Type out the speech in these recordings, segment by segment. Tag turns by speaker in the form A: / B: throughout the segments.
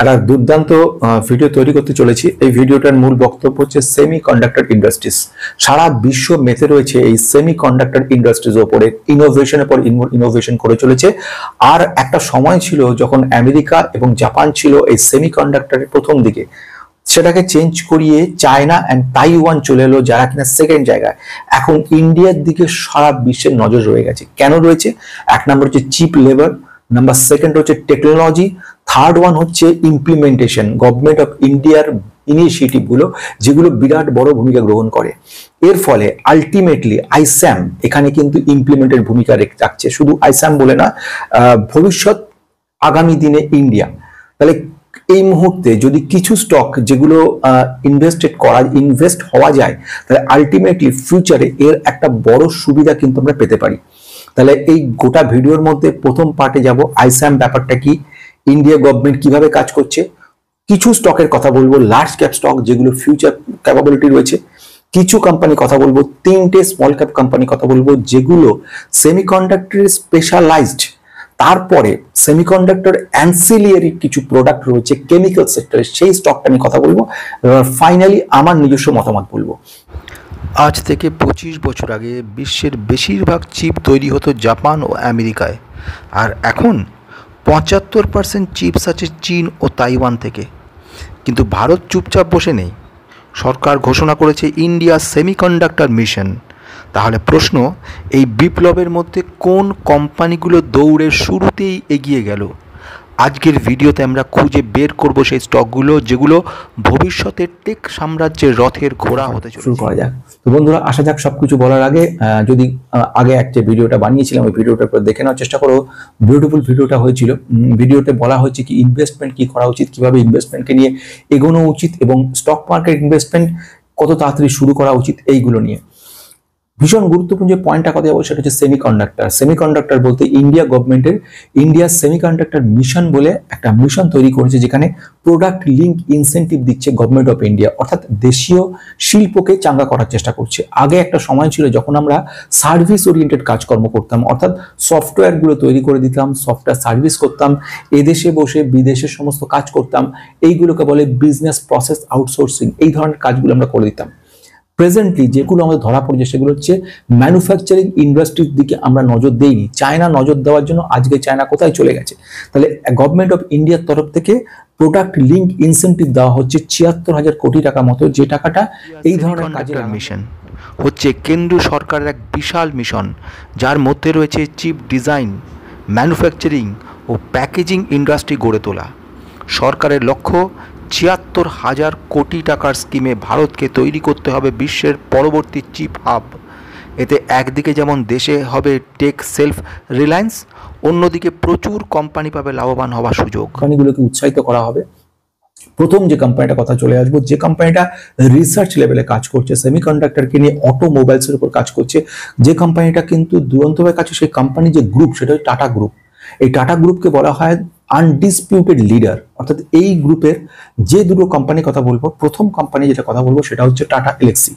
A: একটা দুর্দান্ত ভিডিও তৈরি করতে চলেছি। এই ভিডিওটার মূল বক্তব্য হচ্ছে সেমি কন্ডাক্টর ইন্ডাস্ট্রিজ। সারা বিশ্ব মেতে রয়েছে এই সেমি কন্ডাক্টর ইন্ডাস্ট্রিজ ওপরে, ইনোভেশনের পর ইনোভেশন করে চলেছে। আর একটা সময় ছিল যখন আমেরিকা এবং জাপান ছিল এই সেমি কন্ডাক্টরের প্রথম দিকে, সেটাকে চেঞ্জ করিয়ে চায়না অ্যান্ড তাইওয়ান চলে এলো, যারা কিনা সেকেন্ড জায়গায়। এখন ইন্ডিয়ার দিকে সারা বিশ্বের নজর রয়ে গেছে। কেন রয়েছে? এক নম্বর হচ্ছে চিপ লেবার, নাম্বার সেকেন্ড হচ্ছে টেকনোলজি, থার্ড ওয়ান হচ্ছে ইমপ্লিমেন্টেশন, গভর্নমেন্ট অফ ইন্ডিয়ার ইনিশিয়েটিভ গুলো, যেগুলো বিরাট বড় ভূমিকা গ্রহণ করে। এর ফলে আলটিমেটলি আইস্যাম এখানে কিন্তু ইমপ্লিমেন্টের ভূমিকা রাখছে। শুধু আইস্যাম বলে না, ভবিষ্যৎ আগামী দিনে ইন্ডিয়া। তাহলে এই মুহূর্তে যদি কিছু স্টক যেগুলো ইনভেস্ট হওয়া যায়, তাহলে আলটিমেটলি ফিউচারে এর একটা বড় সুবিধা কিন্তু আমরা পেতে পারি। তাহলে এই গোটা ভিডিওর মধ্যে প্রথম পার্টে যাব আইস্যাম ব্যাপারটা কি, ইন্ডিয়া গভর্নমেন্ট কিভাবে কাজ করছে, কিছু স্টকের কথা বলবো, লার্জ ক্যাপ স্টক যেগুলো ফিউচার ক্যাপাবিলিটি রয়েছে, কিছু কোম্পানি কথা বলবো, তিনটে স্মল ক্যাপ কোম্পানি কথা বলবো যেগুলো সেমিকন্ডাক্টর স্পেশালাইজড। তারপরে সেমিকন্ডাক্টর অ্যান্সিলিয়ারি কিছু প্রোডাক্ট রয়েছে কেমিক্যাল সেক্টরে, সেই স্টকটা নিয়ে কথা বলবো। ফাইনালি আমার নিজস্ব মতামত বলবো।
B: আজ থেকে 25 বছর আগে বিশ্বের বেশিরভাগ চিপ তৈরি হতো জাপান ও আমেরিকায়, আর এখন 75% চিপস আছে চীন ও তাইওয়ান থেকে। কিন্তু ভারত চুপচাপ বসে নেই। সরকার ঘোষণা করেছে ইন্ডিয়া সেমিকন্ডাক্টর মিশন। তাহলে প্রশ্ন, এই বিপ্লবের মধ্যে কোন কোম্পানিগুলো দৌড়ের শুরুতেই এগিয়ে গেল? আজকের ভিডিওতে আমরা খুঁজে বের করব সেই স্টকগুলো যেগুলো ভবিষ্যতের টেক সাম্রাজ্যের রথের ঘোড়া হতে চলেছে।
A: শুরু করা যাক। তো বন্ধুরা, আসা যাক। সবকিছু বলার আগে যদি আগে একটা ভিডিওটা বানিয়েছিলাম, ওই ভিডিওটা দেখে নেওয়ার চেষ্টা করো। বিউটিফুল ভিডিওটা হয়েছিল। ভিডিওতে বলা হয়েছে কি ইনভেস্টমেন্ট কি করা উচিত, কিভাবে ইনভেস্টমেন্টকে নিয়ে এগোনো উচিত, এবং স্টক মার্কেট ইনভেস্টমেন্ট কত তাড়াতাড়ি শুরু করা উচিত, এইগুলো নিয়ে ভীষণ গুরুত্বপূর্ণ যে পয়েন্টটা কথা বলবো সেটা হচ্ছে সেমিকন্ডাক্টর। সেমিকন্ডাক্টর বলতে ইন্ডিয়া গভর্নমেন্টের ইন্ডিয়া সেমিকন্ডাক্টর মিশন বলে একটা মিশন তৈরি করেছে, যেখানে প্রোডাক্ট লিঙ্ক ইনসেন্টিভ দিচ্ছে গভর্নমেন্ট অফ ইন্ডিয়া, অর্থাৎ দেশীয় শিল্পকে চাঙ্গা করার চেষ্টা করছে। আগে একটা সময় ছিল যখন আমরা সার্ভিস ওরিয়েন্টেড কাজকর্ম করতাম, অর্থাৎ সফটওয়্যারগুলো তৈরি করে দিতাম, সফটওয়্যার সার্ভিস করতাম, এদেশে বসে বিদেশের সমস্ত কাজ করতাম। এইগুলোকে বলে বিজনেস প্রসেস আউটসোর্সিং। এই ধরনের কাজগুলো আমরা করে দিতাম। প্রেজেন্টলি যেগুলো আমাদের ধরা পড়েছে সেগুলো হচ্ছে ম্যানুফ্যাকচারিং ইন্ডাস্ট্রির দিকে আমরা নজর দেইনি। চায়না নজর দেওয়ার জন্য আজকে চায়না কোথায় চলে গেছে? তাহলে গভর্নমেন্ট অফ ইন্ডিয়ার তরফ থেকে প্রোডাক্ট লিঙ্ক ইনসেন্টিভ দেওয়া হচ্ছে ৭৬,০০০ কোটি টাকা মতো, যে টাকাটা এই ধরনের কাজের
B: মিশন হচ্ছে কেন্দ্রীয় সরকারের এক বিশাল মিশন, যার মধ্যে রয়েছে চিপ ডিজাইন, ম্যানুফ্যাকচারিং ও প্যাকেজিং ইন্ডাস্ট্রি গড়ে তোলা। সরকারের লক্ষ্য ৭৬,০০০ কোটি টাকার স্কিমে ভারতকে তৈরি করতে হবে বিশ্বের পরবর্তী চিপ হাব। এতে একদিকে যেমন দেশে হবে টেক সেলফ রিলায়েন্স, অন্যদিকে প্রচুর কোম্পানি পাবে লাভবান হওয়ার সুযোগ।
A: কোম্পানিগুলোকে উৎসাহিত করা হবে। প্রথম যে কোম্পানিটা কথা চলে আসবো, যে কোম্পানিটা রিসার্চ লেভেলে কাজ করছে, সেমিকন্ডাক্টরকে নিয়ে অটোমোবাইলসের উপর কাজ করছে, যে কোম্পানিটা কিন্তু দুরন্তভাবে কাজ, সেই কোম্পানি যে গ্রুপ সেটা হচ্ছে টাটা গ্রুপ। এই টাটা গ্রুপকে বলা হয় আনডিসপিউটেড লিডার। অর্থাৎ এই গ্রুপের যে দুটো কোম্পানির কথা বলবো, প্রথম কোম্পানি যেটা কথা বলবো সেটা হচ্ছে টাটা এলএক্সি।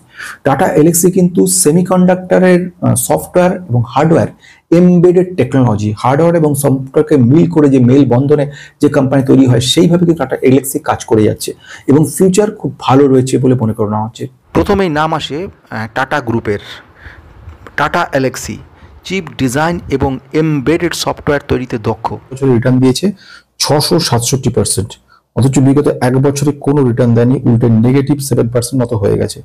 A: টাটা এলএক্সি কিন্তু সেমিকন্ডাক্টরের সফটওয়্যার এবং হার্ডওয়্যার এমবেডেড টেকনোলজি, হার্ডওয়্যার এবং সফটওয়্যারকে মিল করে যে মেল বন্ধনে যে কোম্পানি তৈরি হয়, সেইভাবে কিন্তু টাটা এলএক্সি কাজ করে যাচ্ছে এবং ফিউচার খুব ভালো রয়েছে বলে মনে করা হচ্ছে।
B: প্রথমেই নাম আসে টাটা গ্রুপের। টাটা এলএক্সি চিপ ডিজাইন এবং এমবেডেড সফটওয়্যার তৈরিতে দক্ষ।
A: বছরে রিটার্ন দিয়েছে ৬৬৭%, অথচ বিগত এক বছরে কোনো রিটার্ন দেয়নি, উল্টে নেগেটিভ 7% মতো হয়ে গেছে।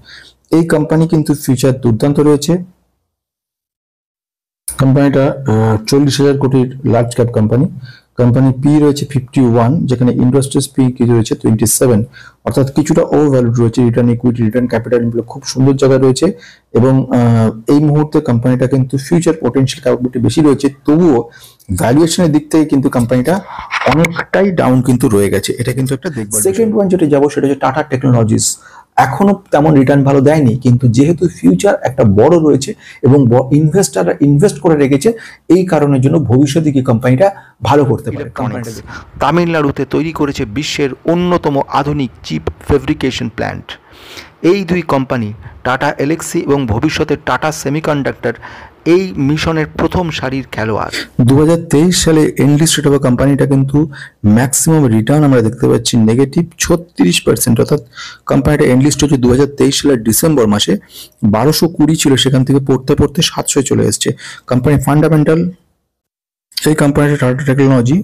A: এই কোম্পানি কিন্তু ফিউচার দুর্দান্ত রয়েছে। কোম্পানিটা ৪০,০০০ কোটির large cap company. Company P রয়েছে 51, যেখানে ইন্ডাস্ট্রিজ পি কি রয়েছে 27, অর্থাৎ কিছুটা ওভার ভ্যালু রয়েছে। রিটার্ন ইকুইটি, রিটার্ন ক্যাপিটাল খুব সুন্দর জায়গায় রয়েছে, এবং এই মুহূর্তে কোম্পানিটা কিন্তু ফিউচার পোটেনশিয়াল ক্যাপাবিলিটি বেশি রয়েছে। তবুও ভ্যালুয়েশনের দিক থেকে কিন্তু কোম্পানিটা অনেকটাই ডাউন কিন্তু রয়ে গেছে। এটা কিন্তু একটা দেখবার। সেকেন্ড ওয়ান যেটা যাবো সেটা হচ্ছে টাটা টেকনোলজিস। এখনো তেমন রিটার্ন ভালো দেয়নি, কিন্তু যেহেতু ফিউচার একটা বড় রয়েছে এবং ইনভেস্টাররা ইনভেস্ট করে রেখেছে, এই কারণের জন্য ভবিষ্যতে কি কোম্পানিটা ভালো করতে পারে।
B: তামিলনাড়ুতে তৈরি করেছে বিশ্বের অন্যতম আধুনিক চিপ ফেব্রিকেশন প্ল্যান্ট। এই দুই কোম্পানি টাটা এলএক্সি এবং ভবিষ্যতে টাটা সেমিকন্ডাক্টর এই মিশনের প্রথম সারির খেলোয়াড়।
A: 2023 সালে এনলিস্টেড হওয়া কোম্পানিটা কিন্তু ম্যাক্সিমাম রিটার্ন আমরা দেখতে পাচ্ছি নেগেটিভ 36%, অর্থাৎ কোম্পানিটা এনলিস্ট হচ্ছে 2023 সালের ডিসেম্বর মাসে। 1220 ছিল, সেখান থেকে পড়তে পড়তে 700 চলে এসছে। কোম্পানি ফান্ডামেন্টাল, এই কোম্পানিটা টাটা টেকনোলজি,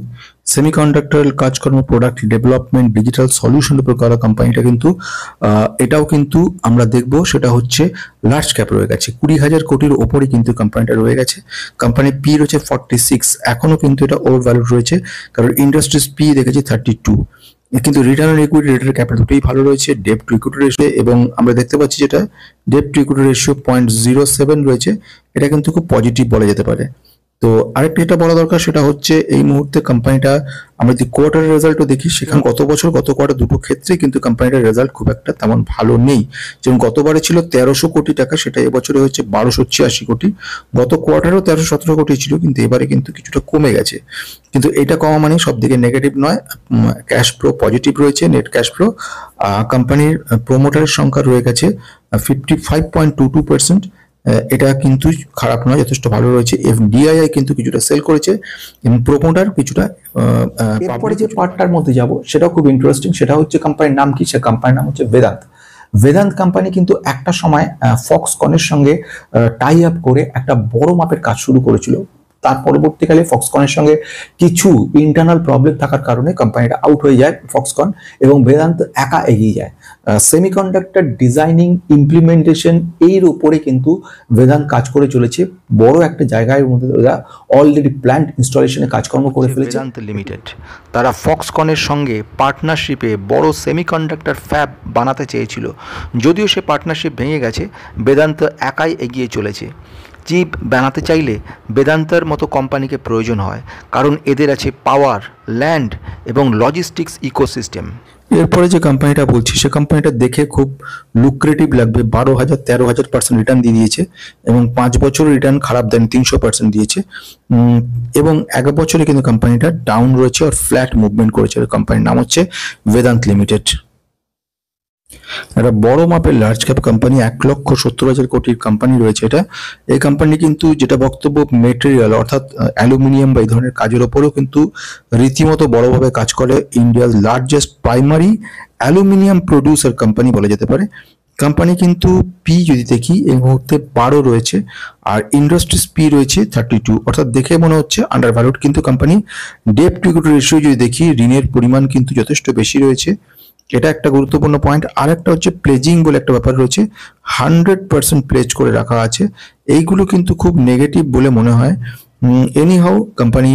A: সেমিকন্ডাক্টর কাজকর্ম, প্রোডাক্ট ডেভেলপমেন্ট, ডিজিটাল সলিউশন উপর করা কোম্পানিটা কিন্তু এটাও কিন্তু আমরা দেখবো সেটা হচ্ছে লার্জ ক্যাপ রয়ে গেছে, 20,000 কোটির ওপরে কিন্তু কোম্পানিটা রয়ে গেছে। কোম্পানি পি রয়েছে 46, এখনো কিন্তু এটা ওভার ভ্যালুড রয়েছে, কারণ ইন্ডাস্ট্রিজ পি দেখেছি 32, কিন্তু return on equity, return capital দুটোই ভালো রয়েছে। ডেট টু ইকুইটি রেশিও, এবং আমরা দেখতে পাচ্ছি যেটা ডেট টু ইকুইটি রেশিও 0.07 রয়েছে, এটা কিন্তু খুব পজিটিভ বলা যেতে পারে। তো আরেকটা যেটা বলা দরকার সেটা হচ্ছে এই মুহূর্তে কোম্পানিটা আমরা যদি কোয়ার্টারের রেজাল্টও দেখি, সেখানে গত বছর গত কোয়ার্টার দুটো ক্ষেত্রে কিন্তু কোম্পানিটার রেজাল্ট খুব একটা তেমন ভালো নেই। যেমন গতবারে ছিল 1300 কোটি টাকা, সেটা এবছরে হচ্ছে 1286 কোটি। গত কোয়ার্টারেও 1317 কোটি ছিল, কিন্তু এবারে কিন্তু কিছুটা কমে গেছে। কিন্তু এটা কমা মানে সব দিকে নেগেটিভ নয়, ক্যাশ ফ্লো পজিটিভ রয়েছে, নেট ক্যাশ ফ্লো। কোম্পানির প্রোমোটারের সংখ্যা রয়ে গেছে 55.22%, এটা কিন্তু খারাপ নয়, যথেষ্ট ভালো রয়েছে। এফডিআই কিন্তু কিছুটা সেল করেছে এবং প্রোমোটার কিছুটা। এরপরে যে পার্টটার মধ্যে যাব সেটাও খুব ইন্টারেস্টিং, সেটা হচ্ছে কোম্পানির নাম কি, সে কোম্পানির নাম হচ্ছে বেদান্ত। বেদান্ত কোম্পানি কিন্তু একটা সময় ফক্সকনের সঙ্গে টাই আপ করে একটা বড় মাপের কাজ শুরু করেছিল। তার পরবর্তীকালে ফক্সকনের সঙ্গে কিছু ইন্টারনাল প্রবলেম থাকার কারণে কোম্পানিটা আউট হয়ে যায় ফক্সকন, এবং বেদান্ত একা এগিয়ে যায়। সেমিকন্ডাক্টর ডিজাইনিং, ইমপ্লিমেন্টেশন এর উপরে কিন্তু বেদান্ত কাজ করে চলেছে। বড় একটা জায়গার মধ্যে ওরা অলরেডি প্ল্যান্ট ইনস্টলেশনে কাজকর্ম করে ফেলেছে।
B: বেদান্ত লিমিটেড তারা ফক্সকনের সঙ্গে পার্টনারশিপে বড় সেমিকন্ডাক্টর ফ্যাব বানাতে চেয়েছিল, যদিও সে পার্টনারশিপ ভেঙে গেছে। বেদান্ত একাই এগিয়ে চলেছে। চিপ বানাতে চাইলে বেদান্তের মতো কোম্পানিকে প্রয়োজন হয়, কারণ এদের আছে পাওয়ার, ল্যান্ড এবং লজিস্টিক্স ইকোসিস্টেম।
A: এরপরে যে কোম্পানিটা বলছি সে কোম্পানিটা দেখে খুব লুক্রেটিভ লাগবে। 12,000-13,000% রিটার্ন দিয়ে দিয়েছে, এবং 5 বছর রিটার্ন খারাপ দেন, 300% দিয়েছে। এবং 1 বছরে কিন্তু কোম্পানিটা ডাউন রয়েছে আর ফ্ল্যাট মুভমেন্ট করেছে। কোম্পানির নাম হচ্ছে বেদান্ত লিমিটেড। একটা বড় মাপের লার্জ ক্যাপ কোম্পানি, 1,70,000 কোটির কোম্পানি রয়েছে এটা। এই কোম্পানি কিন্তু যেটা বক্তব্য, মেটেরিয়াল অর্থাৎ অ্যালুমিনিয়াম বা এই ধরনের কাজের ওপরেও কিন্তু রীতিমতো বড়ভাবে কাজ করে। ইন্ডিয়ার largest primary aluminium producer company বলা যেতে পারে। কোম্পানি কিন্তু পি যদি দেখি এই মুহূর্তে 12 রয়েছে, আর ইন্ডাস্ট্রিজ পি রয়েছে 32, অর্থাৎ দেখে মনে হচ্ছে আন্ডার ভ্যালুড। কিন্তু company debt to equity ratio যদি দেখি, ঋণের পরিমাণ কিন্তু যথেষ্ট বেশি রয়েছে, এটা একটা গুরুত্বপূর্ণ পয়েন্ট। আর একটা হচ্ছে প্লেজিং বলে একটা ব্যাপার রয়েছে, 100% প্লেজ করে রাখা আছে। এইগুলো কিন্তু খুব নেগেটিভ বলে মনে হয়। এনিহাউ কোম্পানি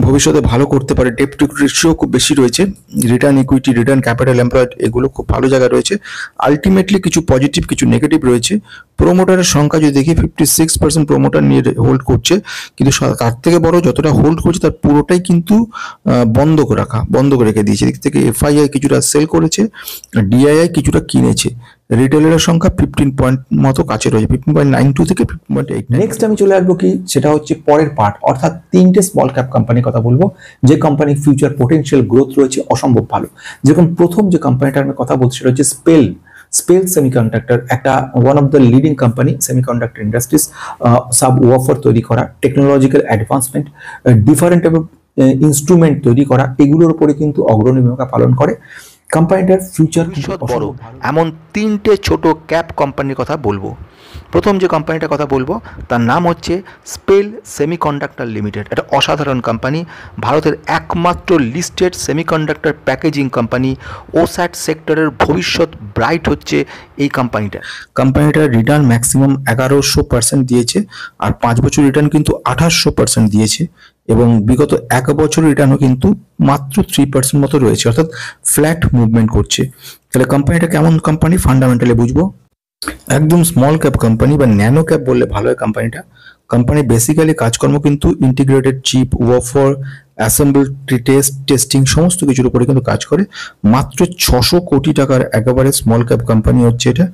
A: ভবিষ্যতে ভালো করতে পারে। ডেট টু ইকুইটি রেশিও খুব বেশি রয়েছে, return equity, return capital employed এগুলো খুব ভালো জায়গায় রয়েছে। আলটিমেটলি কিছু পজিটিভ কিছু নেগেটিভ রয়েছে। প্রোমোটারের সংখ্যা যদি দেখি, 56% প্রোমোটার নিয়ে হোল্ড করছে, কিন্তু তার থেকে বড় যতটা হোল্ড করছে তার পুরোটাই কিন্তু বন্ধ করে রেখে দিয়েছে। এদিক থেকে এফআইআই কিছুটা সেল করেছে, ডিআইআই কিছুটা কিনেছে। রিটেলারের সংখ্যা 15 পয়েন্ট মতো কাছে রয়েছে, 15.92 থেকে 15.8। নেক্সট আমি চলে আসবো কি, সেটা হচ্ছে পরের পার্ট, অর্থাৎ 3টে স্মল ক্যাপ কোম্পানির কথা বলবো যে কোম্পানির ফিউচার পোটেনশিয়াল গ্রোথ রয়েছে অসম্ভব ভালো। যেরকম প্রথম যে কোম্পানিটার আমি কথা বলছি সেটা হচ্ছে স্পেল সেমিকন্ডাক্টর, একটা one of the leading company semiconductor industries, sub wafer তৈরি করা, টেকনোলজিক্যাল অ্যাডভান্সমেন্ট, ডিফারেন্ট ইনস্ট্রুমেন্ট তৈরি করা, এগুলোর উপরে কিন্তু অগ্রণী ভূমিকা পালন করে। কোম্পানিটার ফিউচার
B: বড় এমন 3টে ছোট ক্যাপ কোম্পানির কথা বলবো। প্রথম যে কোম্পানিটার কথা বলবো তার নাম হচ্ছে স্পেল সেমিকন্ডাক্টর লিমিটেড। এটা অসাধারণ কোম্পানি, ভারতের একমাত্র লিস্টেড সেমিকন্ডাক্টর প্যাকেজিং কোম্পানি। ওস্যাট সেক্টরের ভবিষ্যৎ ব্রাইট হচ্ছে এই কোম্পানিটা।
A: কোম্পানিটার রিটার্ন ম্যাক্সিমাম 1100% দিয়েছে, আর 5 বছর রিটার্ন কিন্তু 2800% দিয়েছে, এবং বিগত 1 বছর রিটার্নও কিন্তু মাত্র 3% মতো রয়েছে, অর্থাৎ ফ্ল্যাট মুভমেন্ট করছে। তাহলে কোম্পানিটা কেমন কোম্পানি ফান্ডামেন্টালি বুঝবো। একদম স্মল ক্যাপ কোম্পানি বা ন্যানো ক্যাপ বললে ভালো হয় কোম্পানিটা। কোম্পানি বেসিক্যালি কাজকর্ম কিন্তু integrated chip, wafer, assemble, testing সমস্ত কিছুর উপরে কিন্তু কাজ করে। মাত্র 600 কোটি টাকার একেবারে স্মল ক্যাপ কোম্পানি হচ্ছে এটা,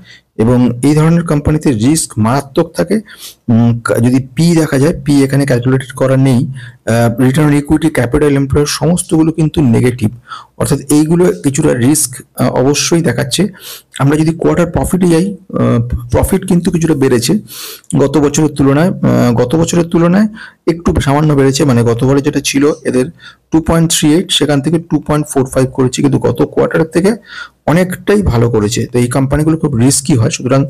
A: এবং এই ধরনের কোম্পানিতে রিস্ক মারাত্মক থাকে। যদি পি দেখা যায়, পি এখানে ক্যালকুলেটেড করা নেই, return on equity, capital employed সমস্তগুলো কিন্তু নেগেটিভ, অর্থাৎ এইগুলো কিছুটা রিস্ক অবশ্যই দেখাচ্ছে। আমরা যদি কোয়ার্টার প্রফিটে যাই, প্রফিট কিন্তু কিছুটা বেড়েছে গত বছরের তুলনায় একটু সামান্য বেড়েছে, মানে গতবারে যেটা ছিল এদের 2.38 সেখান থেকে 2.45 করেছে, কিন্তু গত কোয়ার্টারের থেকে অনেকটাই ভালো করেছে। তো এই কোম্পানিগুলো খুব রিস্কি হয়, সুতরাং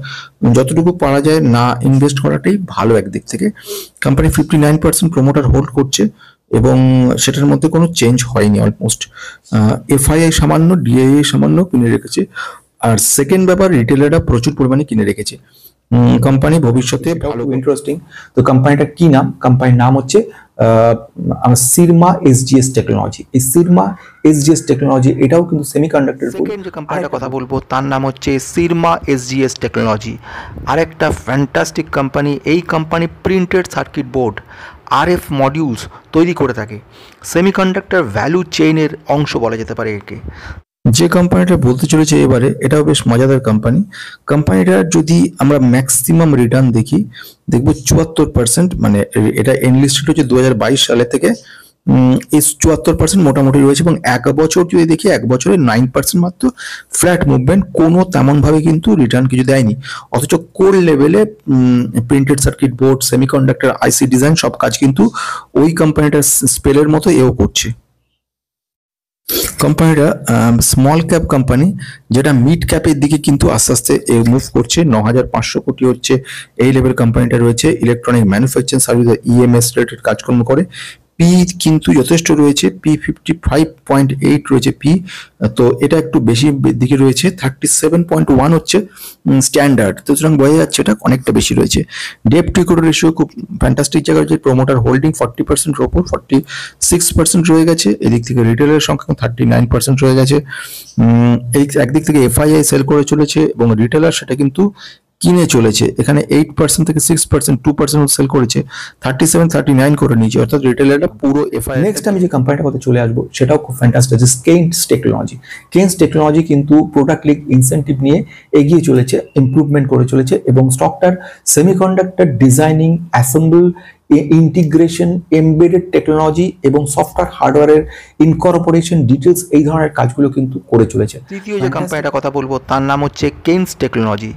A: যতটুকু পারা যায় না ইনভেস্ট করাটাই ভালো একদিক থেকে। কোম্পানি 59% প্রমোটার হোল্ড করছে এবং সেটার মধ্যে কোনো চেঞ্জ হয়নি অলমোস্ট। এফআইআই সামান্য, ডিআইআই সামান্য কিনে রেখেছে। আর সেকেন্ড ব্যাপার, রিটেলাররা প্রচুর পরিমাণে কিনে রেখেছে। কোম্পানি ভবিষ্যতে ভালো, ইন্টারেস্টিং। তো কোম্পানিটা কি নাম? কোম্পানির নাম হচ্ছে সিরমা এসজিএস টেকনোলজি। এই সিরমা এসজিএস টেকনোলজি এটাও কিন্তু সেমিকন্ডাক্টর।
B: সেকেন্ড যে কোম্পানিটার কথা বলবো তার নাম হচ্ছে সিরমা এসজিএস টেকনোলজি। আরেকটা ফ্যান্টাস্টিক কোম্পানি। এই company printed circuit board, RF modules তৈরি করে থাকে। সেমিকন্ডাক্টর ভ্যালু চেইনের অংশ বলা যেতে পারে একে।
A: যে কোম্পানিটা বলতে চলেছে এবারে, এটাও বেশ মজাদার কোম্পানি। কোম্পানিটার যদি আমরা ম্যাক্সিমাম রিটার্ন দেখি, দেখবো 74%, মানে এটা এনলিস্টেড হচ্ছে 2022 সালে থেকে। এই 74% মোটামুটি রয়েছে। এবং এক বছর যদি দেখি, এক বছরে 9% মাত্র ফ্ল্যাট মুভমেন্ট, কোনো তেমন ভাবে কিন্তু রিটার্ন কিছু দেয়নি। অথচ কোর লেভেলে printed circuit board, semiconductor, IC design সব কাজ কিন্তু ওই কোম্পানিটার স্পেলের মতো এও করছে। কোম্পানিটা স্মল ক্যাপ কোম্পানি, যেটা মিড ক্যাপের দিকে কিন্তু আস্তে আস্তে মুভ করছে। 9,500 কোটি হচ্ছে এই লেভেল কোম্পানিটা রয়েছে। Electronic manufacturing service, EMS related কাজকর্ম করে। পি কিন্তু যথেষ্ট রয়েছে, পি 55.8 রয়েছে পি। তো এটা একটু বেশি দিকে রয়েছে। 37.1 হচ্ছে স্ট্যান্ডার্ড, তো সুতরাং বোঝা যাচ্ছে এটা অনেকটা বেশি রয়েছে। ডেট টু ইকুইটি রেশিও খুব ফ্যান্টাস্টিক জায়গায় রয়েছে। প্রমোটার হোল্ডিং 40% এর ওপর 46% রয়ে গেছে। এদিক থেকে রিটেলের সংখ্যা 39% রয়ে গেছে। এই একদিক থেকে এফআইআই সেল করে চলেছে এবং রিটেলার সেটা কিন্তু কিনে চলেছে। এখানে 8% থেকে 6%, 2% সেল করেছে, 37-39 করে নিয়েছে, অর্থাৎ রিটেলারটা পুরো এফআই। নেক্সট আমি যে কোম্পানিটার কথা চলে আসবো সেটাও খুব fantastic, Kaynes technology. Kaynes technology কিন্তু প্রোডাক্ট লিঙ্ক ইনসেন্টিভ নিয়ে এগিয়ে চলেছে, ইমপ্রুভমেন্ট করে চলেছে এবং স্টকটার semiconductor designing, assemble, integration, embedded technology এবং সফটওয়্যার হার্ডওয়্যারের ইনকর্পোরেশন ডিটেলস, এই ধরনের কাজগুলো কিন্তু করে চলেছে।
B: তৃতীয় যে কোম্পানিটার কথা বলবো তার নাম হচ্ছে কেইনস টেকনোলজি।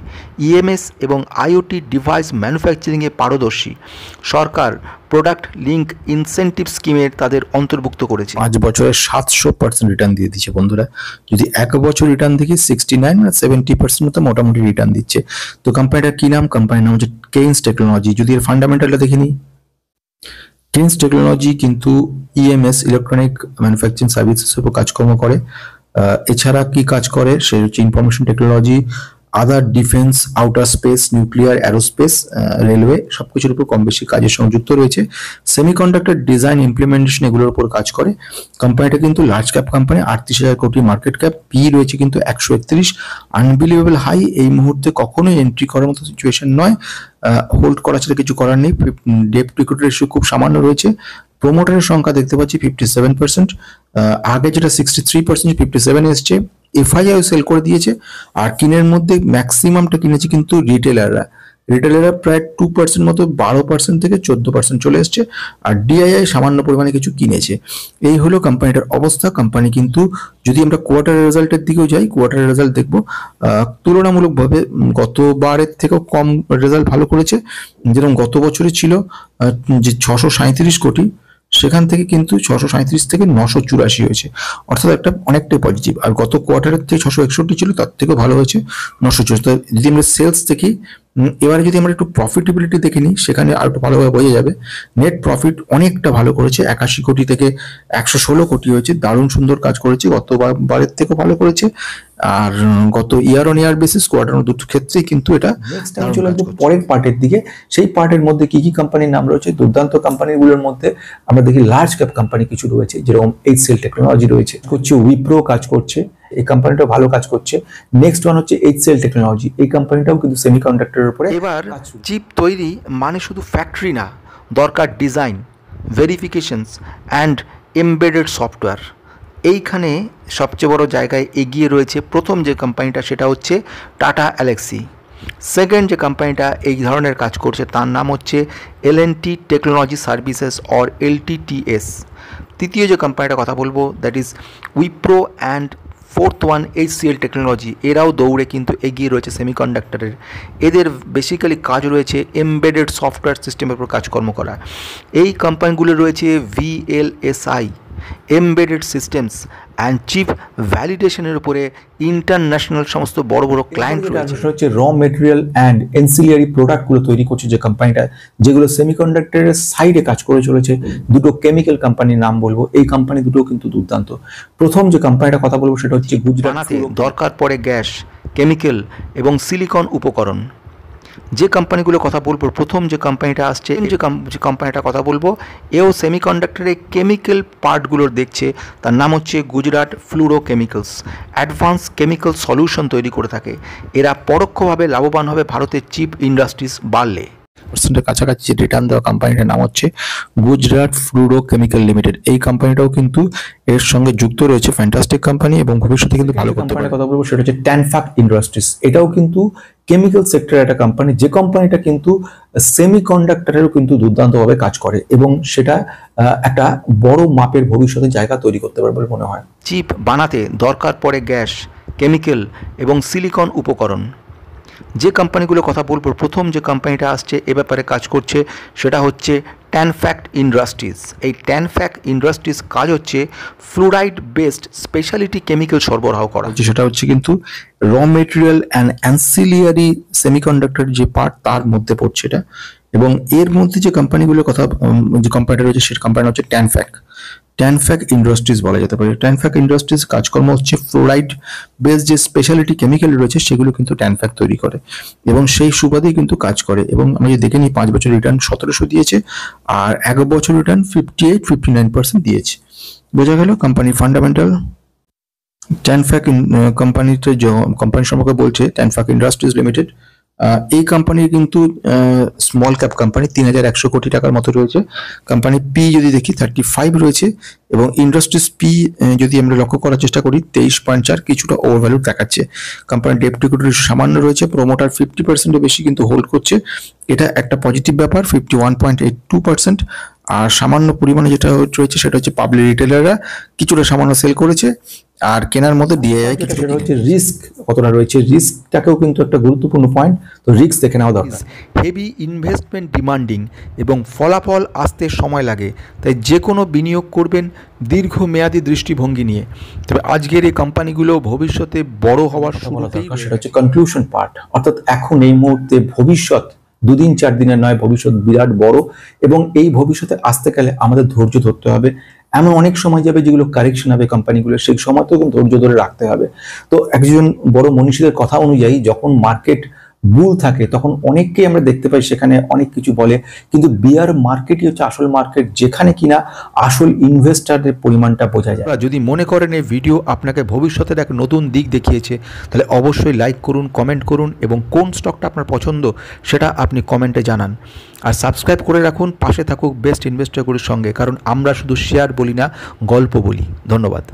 B: ইএমএস এবং আইওটি ডিভাইস ম্যানুফ্যাকচারিংয়ে পারদর্শী। সরকার প্রোডাক্ট লিঙ্ক ইনসেন্টিভ স্কিমের তাদের অন্তর্ভুক্ত করেছে।
A: 5 বছরে 700% রিটার্ন দিয়ে দিচ্ছে বন্ধুরা। যদি এক বছর রিটার্ন দেখি 69 আর 70% মতো মোটামুটি রিটার্ন দিচ্ছে। তো কোম্পানিটার কি নাম? কোম্পানির নাম হচ্ছে কেইনস টেকনোলজি। যদি এর ফান্ডামেন্টালটা দেখে নিই, কেইনস টেকনোলজি কিন্তু ইএমএস, ইলেকট্রনিক ম্যানুফ্যাকচারিং সার্ভিসের উপর কাজকর্ম করে। এছাড়া কি কাজ করে সে হচ্ছে information technology, other defence, outer space, nuclear, aerospace, railway সবকিছুর উপর কম বেশি কাজের সংযুক্ত রয়েছে। সেমিকন্ডাক্টর ডিজাইন, ইমপ্লিমেন্টেশন এগুলোর উপর কাজ করে। কোম্পানিটা কিন্তু লার্জ ক্যাপ কোম্পানি, 38,000 কোটি মার্কেট ক্যাপ, পি রয়েছে কিন্তু 131, আনবিলিভেবল হাই। এই মুহূর্তে কখনোই এন্ট্রি করার মতো সিচুয়েশন নয়, হোল্ড করা ছাড়া কিছু করার নেই। ডেট টু ইকুইটি রেশিও খুব সামান্য রয়েছে। প্রমোটারের সংখ্যা দেখতে পাচ্ছি 57%, আগে যেটা 63%, 57 এসছে। এফআইআই সেল করে দিয়েছে। আর কিনের মধ্যে ম্যাক্সিমামটা কিনেছে কিন্তু রিটেলাররা প্রায় 2% মতো 12% থেকে 14% চলে এসছে। আর ডিআইআই সামান্য পরিমাণে কিছু কিনেছে। এই হলো কোম্পানিটার অবস্থা। কোম্পানি কিন্তু যদি আমরা কোয়ার্টারের রেজাল্টের দিকেও যাই, কোয়ার্টারের রেজাল্ট দেখবো তুলনামূলকভাবে গতবারের থেকেও কম রেজাল্ট ভালো করেছে। যেরকম গত বছরে ছিল যে 637 কোটি, সেখান থেকে কিন্তু 637 থেকে 984 হয়েছে, অর্থাৎ একটা অনেকটাই পজিটিভ। আর গত কোয়ার্টারের থেকে 661 ছিল, তার থেকেও ভালো হয়েছে 984। যদি আমরা সেলস দেখি, এবারে যদি আমরা একটু প্রফিটেবিলিটি দেখে নিই, সেখানে আর একটু ভালোভাবে বোঝা যাবে। নেট প্রফিট অনেকটা ভালো করেছে, 81 কোটি থেকে 116 কোটি হয়েছে, দারুণ সুন্দর কাজ করেছে, গতবারের থেকেও ভালো করেছে। আর গত year on year basis, quarter দুটো ক্ষেত্রেই কিন্তু এটা। নেক্সট আমি চলে আসবো পরের পার্টের দিকে। সেই পার্টের মধ্যে কি কি কোম্পানির নাম রয়েছে? দুর্দান্ত কোম্পানিগুলোর মধ্যে আমরা দেখি লার্জ ক্যাপ কোম্পানি কিছু রয়েছে, যেরকম এইচসিএল টেকনোলজি রয়েছে, উইপ্রো কাজ করছে, এই কোম্পানিটাও ভালো কাজ করছে। নেক্সট ওয়ান হচ্ছে এইচসিএল টেকনোলজি, এই কোম্পানিটাও কিন্তু সেমিকন্ডাক্টরের উপরে।
B: এবার চিপ তৈরি মানে শুধু ফ্যাক্টরি না, দরকার ডিজাইন, ভেরিফিকেশনস অ্যান্ড এমবেডেড সফটওয়্যার। এইখানে সবচেয়ে বড় জায়গায় এগিয়ে রয়েছে প্রথম যে কোম্পানিটা, সেটা হচ্ছে টাটা এলএক্সি। সেকেন্ড যে কোম্পানিটা এই ধরনের কাজ করছে তার নাম হচ্ছে L&T technology services or LTTS। তৃতীয় যে কোম্পানিটা কথা বলবো that is Wipro and fourth one HCL technology. এরাও দৌড়ে কিন্তু এগিয়ে রয়েছে সেমিকন্ডাক্টরের। এদের বেসিক্যালি কাজ রয়েছে এমবেডেড সফটওয়্যার সিস্টেমের উপর কাজকর্ম করা। এই কোম্পানিগুলো রয়েছে VLSI embedded systems and chip ভ্যালিডেশনের উপরে ইন্টারন্যাশনাল সমস্ত বড় বড় ক্লায়েন্ট রয়েছে।
A: হচ্ছে র মেটেরিয়াল অ্যান্ড এনসিলিয়ারি প্রোডাক্টগুলো তৈরি করছে যে কোম্পানিটা, যেগুলো সেমিকন্ডাক্টরের সাইডে কাজ করে চলেছে। দুটো কেমিক্যাল কোম্পানির নাম বলবো, এই কোম্পানি দুটো কিন্তু দুর্দান্ত। প্রথম যে কোম্পানিটা কথা বলবো সেটা হচ্ছে গুজরাট।
B: দরকার পড়ে গ্যাস, কেমিক্যাল এবং সিলিকন উপকরণ। যে কোম্পানিগুলো কথা বলবো, প্রথম যে কোম্পানিটা আসছে, যে কোম্পানিটা কথা বলবো, এও সেমিকন্ডাক্টরের কেমিক্যাল পার্টগুলোর দেখছে। তার নাম হচ্ছে Gujarat Fluorochemicals. Advance chemical solution তৈরি করে থাকে। এরা পরোক্ষভাবে লাভবান হবে ভারতের চিপ ইন্ডাস্ট্রিজ বাড়লে।
A: পার্সেন্টের কাছাকাছি যে রিটার্ন দেওয়া কোম্পানিটার নাম হচ্ছে গুজরাট ফ্লুরোকেমিক্যাল লিমিটেড। এই কোম্পানিটাও কিন্তু এর সঙ্গে যুক্ত রয়েছে, ফ্যান্টাস্টিক কোম্পানি এবং ভবিষ্যতে কিন্তু ভালো করতে পারে। কথা বলবো সেটা হচ্ছে ট্যানফ্যাক ইন্ডাস্ট্রিজ। এটাও কিন্তু কেমিক্যাল সেক্টরের একটা কোম্পানি, যে কোম্পানিটা কিন্তু সেমিকন্ডাক্টরেরও কিন্তু দুর্দান্তভাবে কাজ করে এবং সেটা একটা বড় মাপের ভবিষ্যতে জায়গা তৈরি করতে পারে বলে মনে হয়।
B: চিপ বানাতে দরকার পড়ে গ্যাস, কেমিক্যাল এবং সিলিকন উপকরণ। যে কোম্পানিগুলো কথা বলবো, প্রথম যে কোম্পানিটা আসছে এ ব্যাপারে কাজ করছে সেটা হচ্ছে ট্যানফ্যাক ইন্ডাস্ট্রিজ। এই ট্যানফ্যাক ইন্ডাস্ট্রিজ কাজ হচ্ছে ফ্লুরাইড বেসড স্পেশালিটি কেমিক্যাল সরবরাহ করা। সেটা হচ্ছে কিন্তু র মেটেরিয়াল অ্যান্ড অ্যান্সিলিয়ারি সেমিকন্ডাক্টর যে পার্ট তার মধ্যে পড়ছে এটা। এবং এর মধ্যে যে কোম্পানিগুলোর কথা, যে কোম্পানিটা রয়েছে সেটা কোম্পানি হচ্ছে ট্যানফ্যাক ইন্ডাস্ট্রিজ বলা যেতে পারে। ট্যানফ্যাক ইন্ডাস্ট্রিজ কাজকর্ম হচ্ছে ফ্লোরাইড বেস যে স্পেশালিটি কেমিক্যাল রয়েছে সেগুলো কিন্তু ট্যানফ্যাক তৈরি করে এবং সেই সুবাদেই কিন্তু কাজ করে। এবং আমি যদি দেখে নিই 5 বছর রিটার্ন 1700 দিয়েছে আর 1 বছর রিটার্ন 59% দিয়েছে। বোঝা গেল কোম্পানি ফান্ডামেন্টাল। ট্যানফ্যাক কোম্পানিতে কোম্পানি সম্পর্কে বলছে ট্যানফ্যাক ইন্ডাস্ট্রিজ লিমিটেড। এই কোম্পানির কিন্তু স্মল ক্যাপ কোম্পানি, 3100 কোটি টাকার মতো রয়েছে। কোম্পানি পি যদি দেখি 35 রয়েছে এবং ইন্ডাস্ট্রিজ পি যদি আমরা লক্ষ্য করার চেষ্টা করি 23.4, কিছুটা ওভারভ্যালু দেখাচ্ছে। কোম্পানির ডেট ইকুইটি সামান্য রয়েছে, প্রোমোটার 50% বেশি কিন্তু হোল্ড করছে, এটা একটা পজিটিভ ব্যাপার, 51.82%। আর সামান্য পরিমাণে যেটা রয়েছে সেটা হচ্ছে পাবলিক রিটেলাররা কিছুটা সামান্য সেল করেছে আর কেনার মধ্যে ডিআইআই কিছু। সেটা হচ্ছে রিস্ক কতটা রয়েছে, রিস্কটাকেও কিন্তু একটা গুরুত্বপূর্ণ পয়েন্ট, তো রিস্ক দেখে নেওয়া দরকার। হেভি ইনভেস্টমেন্ট ডিমান্ডিং এবং ফলাফল আসতে সময় লাগে, তাই যে কোনো বিনিয়োগ করবেন দীর্ঘমেয়াদী দৃষ্টিভঙ্গি নিয়ে। তবে আজকের এই কোম্পানিগুলো ভবিষ্যতে বড় হওয়ার শুরুতেই,
A: সেটা হচ্ছে কনক্লুশন পার্ট, অর্থাৎ এখন এই মুহূর্তে ভবিষ্যৎ 2 দিন 4 দিনের নয়, ভবিষ্যৎ বিরাট বড় এবং এই ভবিষ্যতে আসতে গেলে আমাদের ধৈর্য ধরতে হবে। এমন অনেক সময় যাবে যেগুলো কারেকশন হবে কোম্পানিগুলো, সেই সময়তেও কিন্তু ধৈর্য ধরে রাখতে হবে। তো একজন বড় মনীষীদের কথা অনুযায়ী যখন মার্কেট বুল থাকে তখন অনেককেই আমরা দেখতে পাই সেখানে অনেক কিছু বলে, কিন্তু বিয়ার মার্কেটই হচ্ছে আসল মার্কেট, যেখানে কিনা আসল ইনভেস্টারদের পরিমাণটা বোঝা যায়।
B: যদি মনে করেন এই ভিডিও আপনাকে ভবিষ্যতের এক নতুন দিক দেখিয়েছে তাহলে অবশ্যই লাইক করুন, কমেন্ট করুন এবং কোন স্টকটা আপনার পছন্দ সেটা আপনি কমেন্টে জানান। আর সাবস্ক্রাইব করে রাখুন, পাশে থাকুক বেস্ট ইনভেস্টরগুলির সঙ্গে, কারণ আমরা শুধু শেয়ার বলি না, গল্প বলি। ধন্যবাদ।